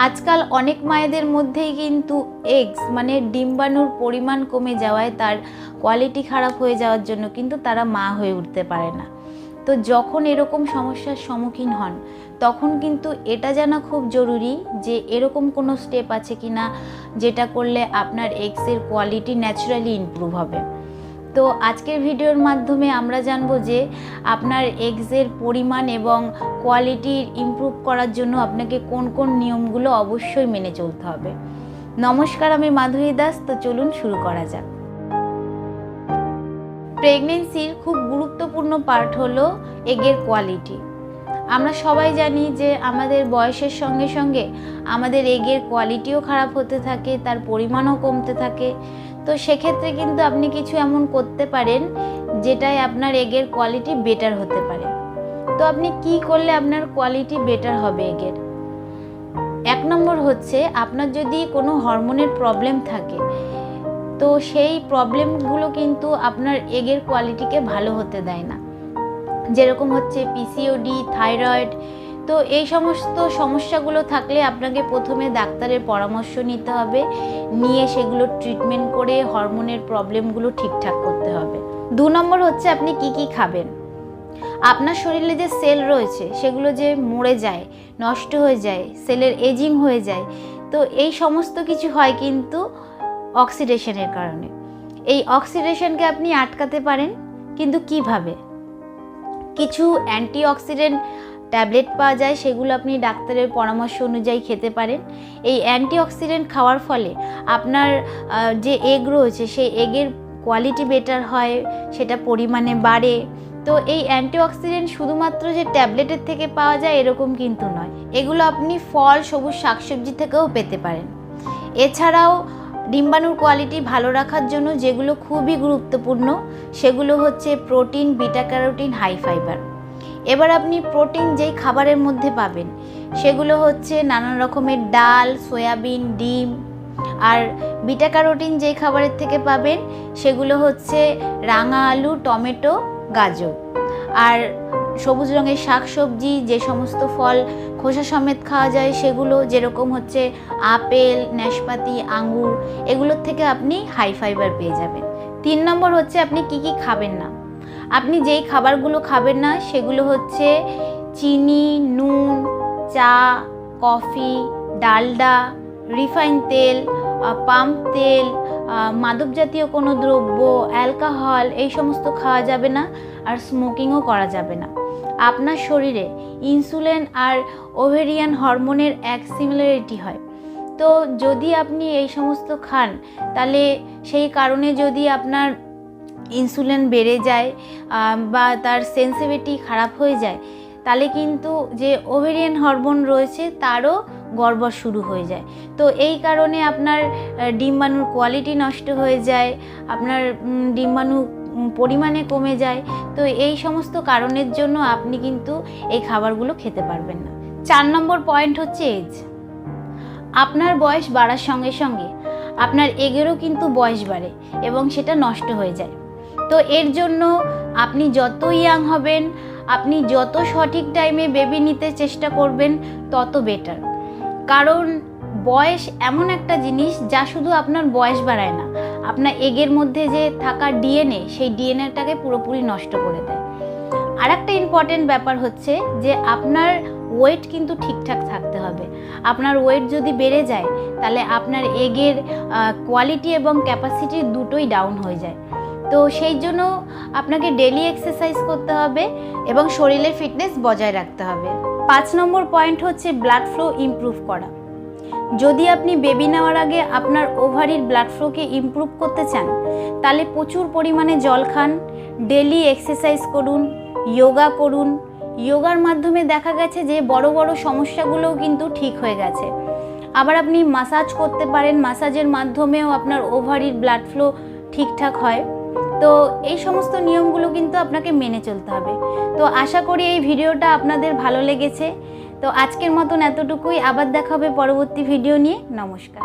আজকাল অনেক মায়েদের মধ্যেই কিন্তু এগস মানে ডিম্বাণুর পরিমাণ কমে যাওয়ায় তার কোয়ালিটি খারাপ হয়ে যাওয়ার জন্য কিন্তু তারা মা হয়ে উঠতে পারে না। তো যখন এরকম সমস্যার সম্মুখীন হন তখন কিন্তু এটা জানা খুব জরুরি যে এরকম কোনো স্টেপ আছে কি না যেটা করলে আপনার এগসের কোয়ালিটি ন্যাচারালি ইমপ্রুভ হবে। তো আজকের ভিডিওর মাধ্যমে আমরা জানবো যে আপনার এগসের পরিমাণ এবং কোয়ালিটি ইমপ্রুভ করার জন্য আপনাকে কোন কোন নিয়মগুলো অবশ্যই মেনে চলতে হবে। নমস্কার, আমি মাধুরী দাস। তো চলুন শুরু করা যাক। প্রেগনেন্সির খুব গুরুত্বপূর্ণ পার্ট হলো এগের কোয়ালিটি। আমরা সবাই জানি যে আমাদের বয়সের সঙ্গে সঙ্গে আমাদের এগের কোয়ালিটিও খারাপ হতে থাকে, তার পরিমাণও কমতে থাকে। তো সেক্ষেত্রে কিন্তু আপনি কিছু এমন করতে পারেন যেটায় আপনার এগের কোয়ালিটি বেটার হতে পারে। তো আপনি কি করলে আপনার কোয়ালিটি বেটার হবে এগের? 1 নম্বর হচ্ছে, আপনার যদি কোনো হরমোনের প্রবলেম থাকে তো সেই প্রবলেমগুলো কিন্তু আপনার এগের কোয়ালিটিকে ভালো হতে দেয় না। যেরকম হচ্ছে পিসিওডি, থাইরয়েড। তো এই সমস্ত সমস্যাগুলো থাকলে আপনাকে প্রথমে ডাক্তারের পরামর্শ নিতে হবে, নিয়ে সেগুলো ট্রিটমেন্ট করে হরমোনের প্রবলেমগুলো ঠিকঠাক করতে হবে। 2 নম্বর হচ্ছে, আপনি কি কি খাবেন। আপনার শরীরে যে সেল রয়েছে সেগুলো যে মরে যায়, নষ্ট হয়ে যায়, সেলের এজিং হয়ে যায়, তো এই সমস্ত কিছু হয় কিন্তু অক্সিডেশনের কারণে। এই অক্সিডেশনকে আপনি আটকাতে পারেন, কিন্তু কিভাবে? কিছু অ্যান্টিঅক্সিডেন্ট ট্যাবলেট পাওয়া যায়, সেগুলো আপনি ডাক্তারের পরামর্শ অনুযায়ী খেতে পারেন। এই অ্যান্টিঅক্সিডেন্ট খাওয়ার ফলে আপনার যে এগ রয়েছে সেই এগের কোয়ালিটি বেটার হয়, সেটা পরিমাণে বাড়ে। তো এই অ্যান্টিঅক্সিডেন্ট শুধুমাত্র যে ট্যাবলেটের থেকে পাওয়া যায় এরকম কিন্তু নয়, এগুলো আপনি ফল, সবুজ শাকসবজি থেকেও পেতে পারেন। এছাড়াও ডিম্বাণুর কোয়ালিটি ভালো রাখার জন্য যেগুলো খুবই গুরুত্বপূর্ণ সেগুলো হচ্ছে protein, beta carotene, high fibre. এবার আপনি প্রোটিন যেই খাবারের মধ্যে পাবেন সেগুলো হচ্ছে নানান রকমের ডাল, সয়াবিন, ডিম। আর বিটা ক্যারোটিন যেই খাবারের থেকে পাবেন সেগুলো হচ্ছে রাঙা আলু, টমেটো, গাজর। আর সবুজ রঙের শাকসবজি, যে সমস্ত ফল খোসা সমেত খাওয়া যায় সেগুলো, যেরকম হচ্ছে আপেল, নাশপাতি, আঙ্গুর, এগুলোর থেকে আপনি হাই ফাইবার পেয়ে যাবেন। 3 নম্বর হচ্ছে, আপনি কি কি খাবেন না। আপনি যেই খাবারগুলো খাবেন না সেগুলো হচ্ছে চিনি, নুন, চা, কফি, ডালডা, রিফাইন তেল, পাম তেল, মাদক জাতীয় কোনো দ্রব্য, অ্যালকোহল, এই সমস্ত খাওয়া যাবে না। আর স্মোকিংও করা যাবে না। আপনার শরীরে ইনসুলিন আর ওভেরিয়ান হরমোনের এক সিমিলারিটি হয়। তো যদি আপনি এই সমস্ত খান তাহলে সেই কারণে যদি আপনার ইনসুলিন বেড়ে যায় বা তার সেন্সিটিভিটি খারাপ হয়ে যায়, তাহলে কিন্তু যে ওভেরিয়ান হরমোন রয়েছে তারও গড়বড় শুরু হয়ে যায়। তো এই কারণে আপনার ডিম্বাণুর কোয়ালিটি নষ্ট হয়ে যায়, আপনার ডিম্বাণু পরিমাণে কমে যায়। তো এই সমস্ত কারণের জন্য আপনি কিন্তু এই খাবারগুলো খেতে পারবেন না। 4 নম্বর পয়েন্ট হচ্ছে এজ। আপনার বয়স বাড়ার সঙ্গে সঙ্গে আপনার এগেরও কিন্তু বয়স বাড়ে এবং সেটা নষ্ট হয়ে যায়। তো এর জন্য আপনি যত ইয়াং হবেন, আপনি যত সঠিক টাইমে বেবি নিতে চেষ্টা করবেন তত বেটার। কারণ বয়স এমন একটা জিনিস যা শুধু আপনার বয়স বাড়ায় না, আপনার এগের মধ্যে যে থাকা ডিএনএ, সেই ডিএনএটাকে পুরোপুরি নষ্ট করে দেয়। আর একটা ইম্পর্টেন্ট ব্যাপার হচ্ছে যে আপনার ওয়েট কিন্তু ঠিকঠাক থাকতে হবে। আপনার ওয়েট যদি বেড়ে যায় তাহলে আপনার এগের কোয়ালিটি এবং ক্যাপাসিটি দুটোই ডাউন হয়ে যায়। তো সেই জন্য আপনাকে ডেলি এক্সারসাইজ করতে হবে এবং শরীরের ফিটনেস বজায় রাখতে হবে। 5 নম্বর পয়েন্ট হচ্ছে ব্লাড ফ্লো ইমপ্রুভ করা। যদি আপনি বেবি নেওয়ার আগে আপনার ওভারির ব্লাড ফ্লোকে ইমপ্রুভ করতে চান তাহলে প্রচুর পরিমাণে জল খান, ডেলি এক্সারসাইজ করুন, যোগা করুন। যোগার মাধ্যমে দেখা গেছে যে বড় বড় সমস্যাগুলোও কিন্তু ঠিক হয়ে গেছে। আবার আপনি মাসাজ করতে পারেন, মাসাজের মাধ্যমেও আপনার ওভারির ব্লাড ফ্লো ঠিকঠাক হয়। তো এই সমস্ত নিয়মগুলো কিন্তু আপনাকে মেনে চলতে হবে। তো আশা করি এই ভিডিওটা আপনাদের ভালো লেগেছে। তো আজকের মতন এতটুকুই। আবার দেখা হবে পরবর্তী ভিডিও নিয়ে। নমস্কার।